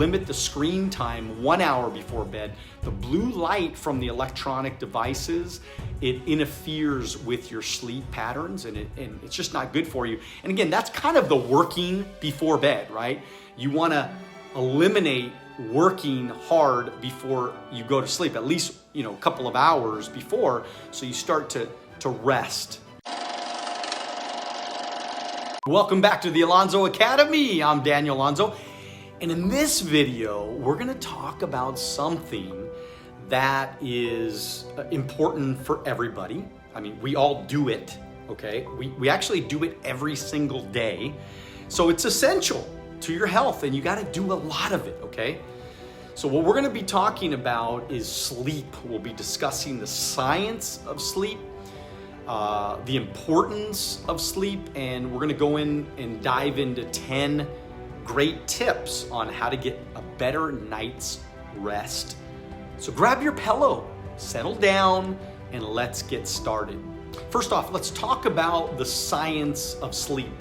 limit the screen time 1 hour before bed. The blue light from the electronic devices, it interferes with your sleep patterns, and it's just not good for you. And again, that's kind of the working before bed, right? You want to eliminate working hard before you go to sleep, at least, a couple of hours before, so you start to rest. Welcome back to the Alonzo Academy. I'm Daniel Alonzo. And in this video, we're gonna talk about something that is important for everybody. I mean, we all do it, okay? We actually do it every single day. So it's essential to your health, and you gotta do a lot of it, okay? So what we're gonna be talking about is sleep. We'll be discussing the science of sleep, the importance of sleep, and we're gonna go in and dive into 10 great tips on how to get a better night's rest. So grab your pillow, settle down, and let's get started. First off, let's talk about the science of sleep.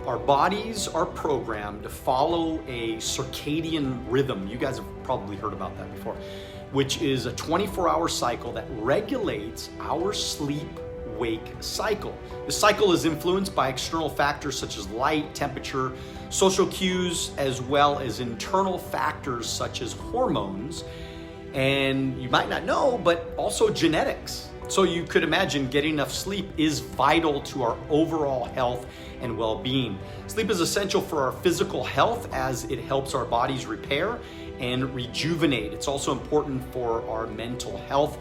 Our bodies are programmed to follow a circadian rhythm. You guys have probably heard about that before, which is a 24-hour cycle that regulates our sleep-wake cycle. The cycle is influenced by external factors such as light, temperature, social cues, as well as internal factors such as hormones, and you might not know, but also genetics. So you could imagine getting enough sleep is vital to our overall health and well-being. Sleep is essential for our physical health as it helps our bodies repair and rejuvenate. It's also important for our mental health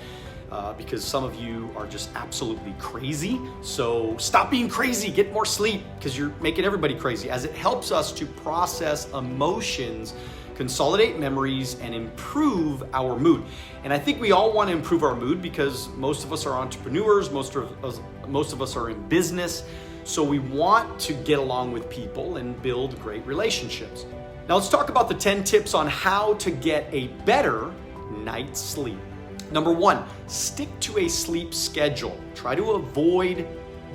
because some of you are just absolutely crazy. So stop being crazy, get more sleep, because you're making everybody crazy, as it helps us to process emotions, consolidate memories, and improve our mood. And I think we all want to improve our mood because most of us are entrepreneurs, most of us are in business, so we want to get along with people and build great relationships. Now let's talk about the 10 tips on how to get a better night's sleep. Number 1, stick to a sleep schedule. Try to avoid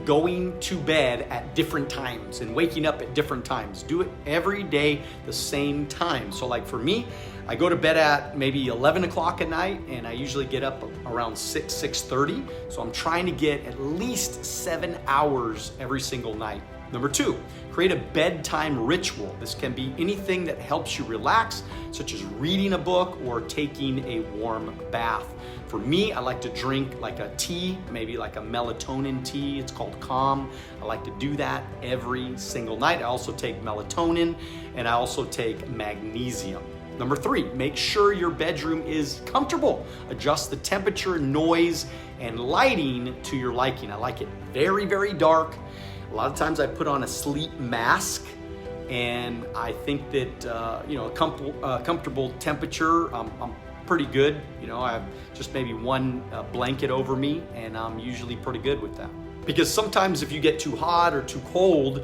going to bed at different times and waking up at different times. Do it every day the same time. So like for me, I go to bed at maybe 11 o'clock at night, and I usually get up around 6:30. So I'm trying to get at least 7 hours every single night. Number 2, create a bedtime ritual. This can be anything that helps you relax, such as reading a book or taking a warm bath. For me, I like to drink like a tea, maybe like a melatonin tea. It's called Calm. I like to do that every single night. I also take melatonin, and I also take magnesium. Number 3, make sure your bedroom is comfortable. Adjust the temperature, noise, and lighting to your liking. I like it very, very dark. A lot of times I put on a sleep mask, and I think that a comfortable temperature, I'm pretty good. I have just maybe one blanket over me, and I'm usually pretty good with that. Because sometimes if you get too hot or too cold,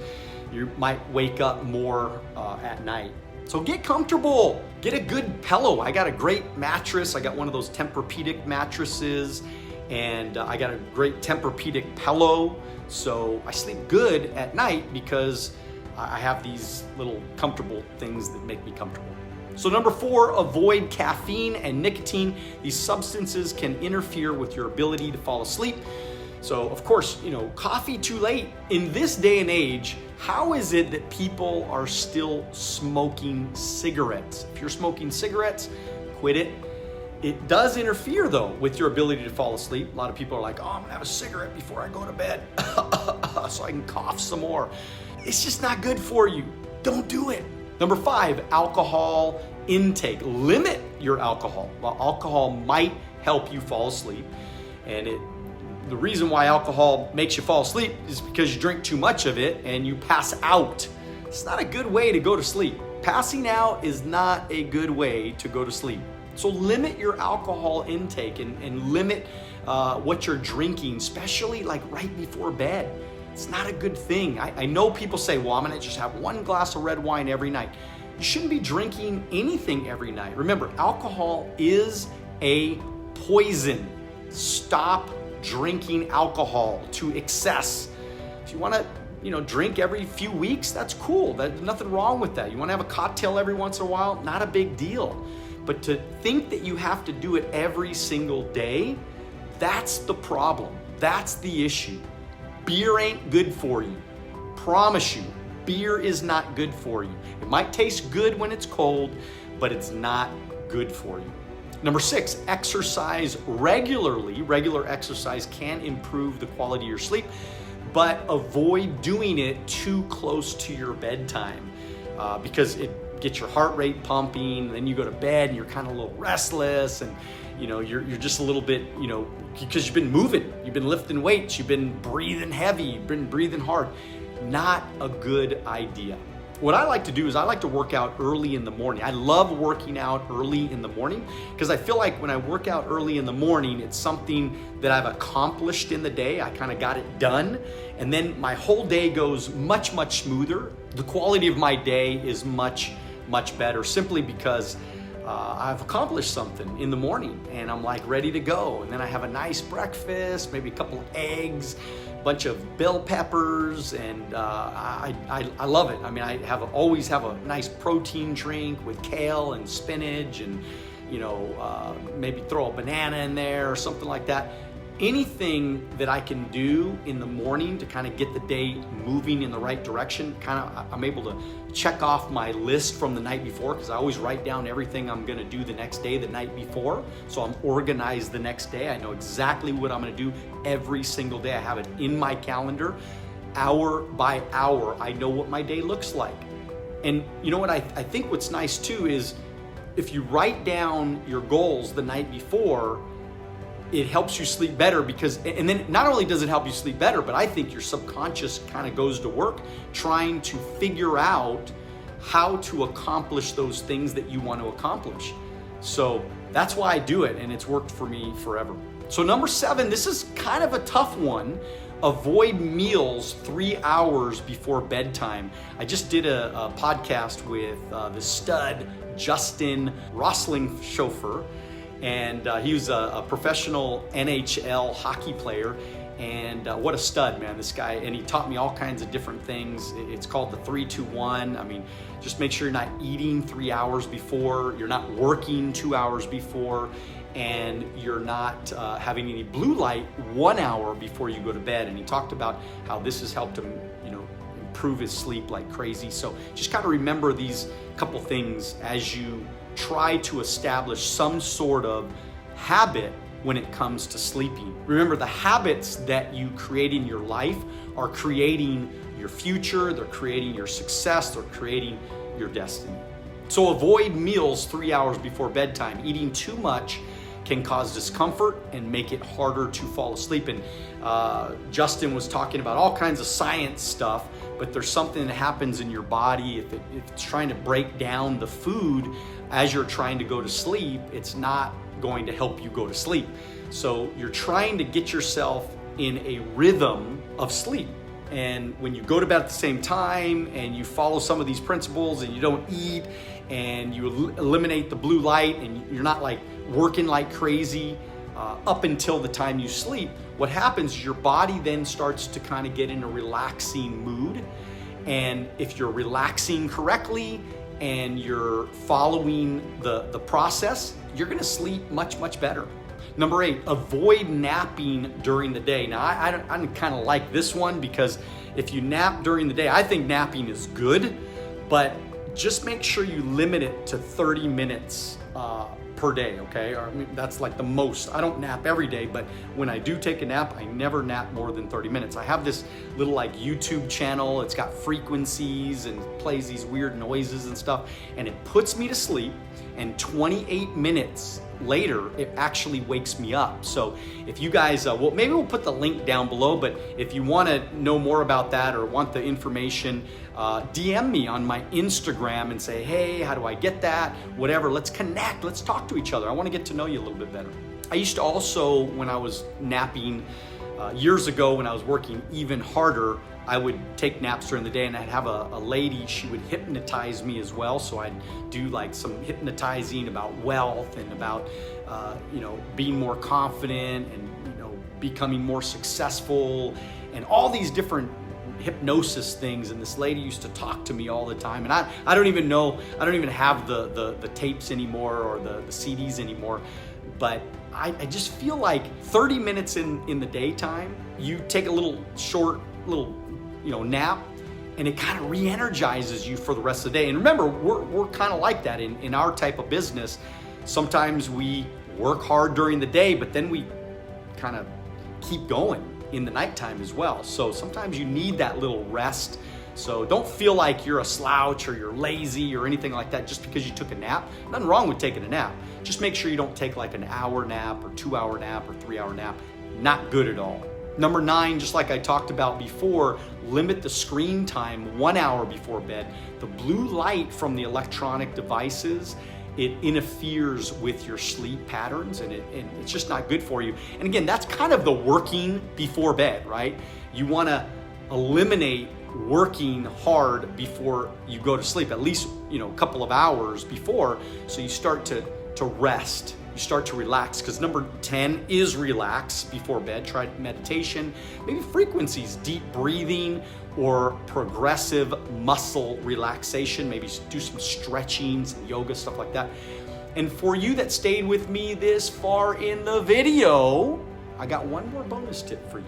you might wake up more at night. So get comfortable, get a good pillow. I got a great mattress. I got one of those Tempur-Pedic mattresses, and I got a great Tempur-Pedic pillow. So I sleep good at night because I have these little comfortable things that make me comfortable. So number 4, avoid caffeine and nicotine. These substances can interfere with your ability to fall asleep. So of course, coffee too late. In this day and age, how is it that people are still smoking cigarettes? If you're smoking cigarettes, quit it. It does interfere though with your ability to fall asleep. A lot of people are like, oh, I'm gonna have a cigarette before I go to bed so I can cough some more. It's just not good for you. Don't do it. Number 5, alcohol intake. Limit your alcohol. Well, alcohol might help you fall asleep, and the reason why alcohol makes you fall asleep is because you drink too much of it and you pass out. It's not a good way to go to sleep. Passing out is not a good way to go to sleep. So limit your alcohol intake and limit what you're drinking, especially like right before bed. It's not a good thing. I know people say, well, I'm gonna just have 1 glass of red wine every night. You shouldn't be drinking anything every night. Remember, alcohol is a poison. Stop drinking alcohol to excess. If you wanna drink every few weeks, that's cool. There's nothing wrong with that. You want to have a cocktail every once in a while, not a big deal. But to think that you have to do it every single day, that's the problem. That's the issue. Beer ain't good for you. Promise you, beer is not good for you. It might taste good when it's cold, but it's not good for you. Number 6, exercise regularly. Regular exercise can improve the quality of your sleep, but avoid doing it too close to your bedtime because it gets your heart rate pumping. Then you go to bed and you're kind of a little restless, and you're just a little bit, because you've been moving, you've been lifting weights, you've been breathing heavy, you've been breathing hard. Not a good idea. What I like to do is I like to work out early in the morning. I love working out early in the morning because I feel like when I work out early in the morning, it's something that I've accomplished in the day. I kind of got it done. And then my whole day goes much, much smoother. The quality of my day is much, much better simply because I've accomplished something in the morning and I'm like ready to go. And then I have a nice breakfast, maybe a couple of eggs, bunch of bell peppers, and I love it. I mean, I always have a nice protein drink with kale and spinach, and maybe throw a banana in there or something like that. Anything that I can do in the morning to kind of get the day moving in the right direction, I'm able to check off my list from the night before, because I always write down everything I'm gonna do the next day the night before. So I'm organized the next day. I know exactly what I'm gonna do every single day. I have it in my calendar, hour by hour. I know what my day looks like. And you know what I think what's nice too is if you write down your goals the night before, it helps you sleep better, because, and then not only does it help you sleep better, but I think your subconscious kind of goes to work trying to figure out how to accomplish those things that you want to accomplish. So that's why I do it, and it's worked for me forever. So number 7, this is kind of a tough one. Avoid meals 3 hours before bedtime. I just did a podcast with the stud Justin Rosling-Chauffeur, and he was a professional NHL hockey player, and what a stud, man, this guy. And he taught me all kinds of different things. It's called the 3-2-1. I mean, just make sure you're not eating 3 hours before, you're not working 2 hours before, and you're not having any blue light 1 hour before you go to bed. And he talked about how this has helped him, improve his sleep like crazy. So just kind of remember these couple things as you try to establish some sort of habit when it comes to sleeping. Remember, the habits that you create in your life are creating your future, they're creating your success, they're creating your destiny. So avoid meals 3 hours before bedtime. Eating too much can cause discomfort and make it harder to fall asleep. And Justin was talking about all kinds of science stuff, but there's something that happens in your body if it's trying to break down the food as you're trying to go to sleep. It's not going to help you go to sleep. So you're trying to get yourself in a rhythm of sleep. And when you go to bed at the same time and you follow some of these principles and you don't eat and you eliminate the blue light and you're not like working like crazy up until the time you sleep, what happens is your body then starts to kind of get in a relaxing mood. And if you're relaxing correctly and you're following the process, you're gonna sleep much, much better. Number 8, avoid napping during the day. Now, I kind of like this one, because if you nap during the day, I think napping is good, but just make sure you limit it to 30 minutes per day, okay? Or, I mean, that's like the most. I don't nap every day, but when I do take a nap, I never nap more than 30 minutes. I have this little like YouTube channel. It's got frequencies and plays these weird noises and stuff, and it puts me to sleep, and 28 minutes later, it actually wakes me up. So if you guys, well, maybe we'll put the link down below, but if you want to know more about that or want the information, DM me on my Instagram and say, hey, how do I get that? Whatever, let's connect, let's talk to each other. I want to get to know you a little bit better. I used to also, when I was napping years ago, when I was working even harder, I would take naps during the day, and I'd have a lady, she would hypnotize me as well. So I'd do like some hypnotizing about wealth and about, being more confident and, becoming more successful, and all these different hypnosis things, and this lady used to talk to me all the time, and I don't even have the tapes anymore or the CDs anymore, but I just feel like 30 minutes in the daytime, you take a little short nap, and it kind of re-energizes you for the rest of the day. And remember, we're kind of like that in our type of business. Sometimes we work hard during the day, but then we kind of keep going in the nighttime as well. So sometimes you need that little rest. So don't feel like you're a slouch or you're lazy or anything like that just because you took a nap. Nothing wrong with taking a nap. Just make sure you don't take like an hour nap or 2-hour nap or 3-hour nap. Not good at all. Number 9, just like I talked about before, limit the screen time 1 hour before bed. The blue light from the electronic devices, it interferes with your sleep patterns, and it's just not good for you. And again, that's kind of the working before bed, right? You want to eliminate working hard before you go to sleep, at least a couple of hours before, so you start to rest. You start to relax, because number 10 is relax before bed. Try meditation, maybe frequencies, deep breathing, or progressive muscle relaxation. Maybe do some stretching, some yoga, stuff like that. And for you that stayed with me this far in the video, I got one more bonus tip for you.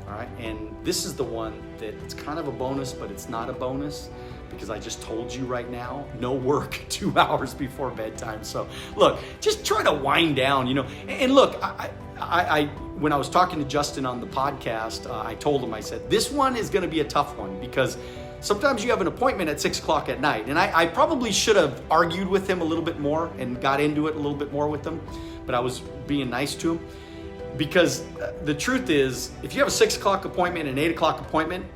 All right, and this is the one that it's kind of a bonus, but it's not a bonus, because I just told you right now, no work 2 hours before bedtime. So look, just try to wind down, and look, I when I was talking to Justin on the podcast, I told him, I said, this one is going to be a tough one, because sometimes you have an appointment at 6 o'clock at night, and I probably should have argued with him a little bit more and got into it a little bit more with him, but I was being nice to him. Because the truth is, if you have a 6 o'clock appointment and an 8 o'clock appointment,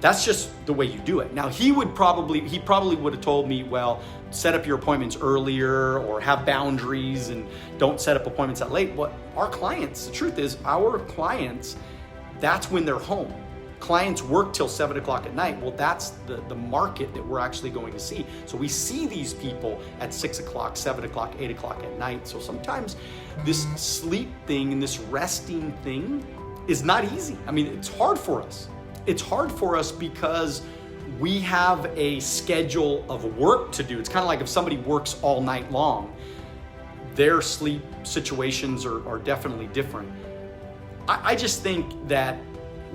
that's just the way you do it. Now, he probably would have told me, well, set up your appointments earlier or have boundaries and don't set up appointments that late. But our clients, the truth is, our clients, that's when they're home. Clients work till 7 o'clock at night. Well, that's the market that we're actually going to see. So we see these people at 6 o'clock, 7 o'clock, 8 o'clock at night. So sometimes this sleep thing and this resting thing is not easy. I mean, it's hard for us. It's hard for us because we have a schedule of work to do. It's kind of like if somebody works all night long, their sleep situations are definitely different. I just think that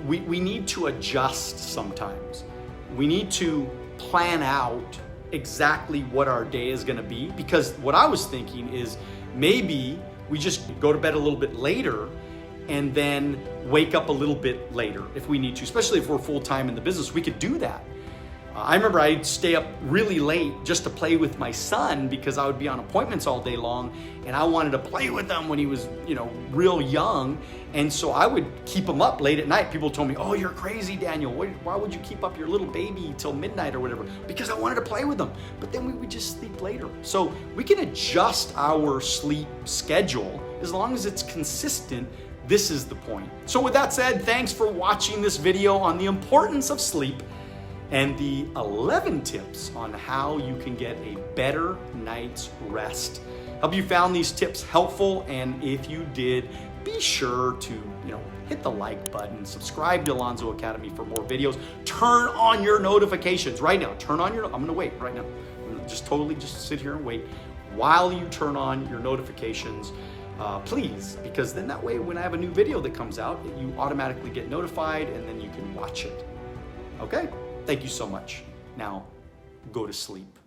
we need to adjust sometimes. We need to plan out exactly what our day is going to be, because what I was thinking is maybe we just go to bed a little bit later and then wake up a little bit later if we need to, especially if we're full-time in the business. We could do that. I remember I'd stay up really late just to play with my son, because I would be on appointments all day long and I wanted to play with him when he was, real young. And so I would keep him up late at night. People told me, oh, you're crazy, Daniel. Why would you keep up your little baby till midnight or whatever? Because I wanted to play with him. But then we would just sleep later. So we can adjust our sleep schedule as long as it's consistent. This is the point. So with that said, thanks for watching this video on the importance of sleep and the 11 tips on how you can get a better night's rest. Hope you found these tips helpful, and if you did, be sure to hit the like button, subscribe to Alonzo Academy for more videos, turn on your notifications right now. I'm gonna wait right now. I'm gonna just sit here and wait while you turn on your notifications. Please, because then that way when I have a new video that comes out, you automatically get notified and then you can watch it. Okay? Thank you so much. Now, go to sleep.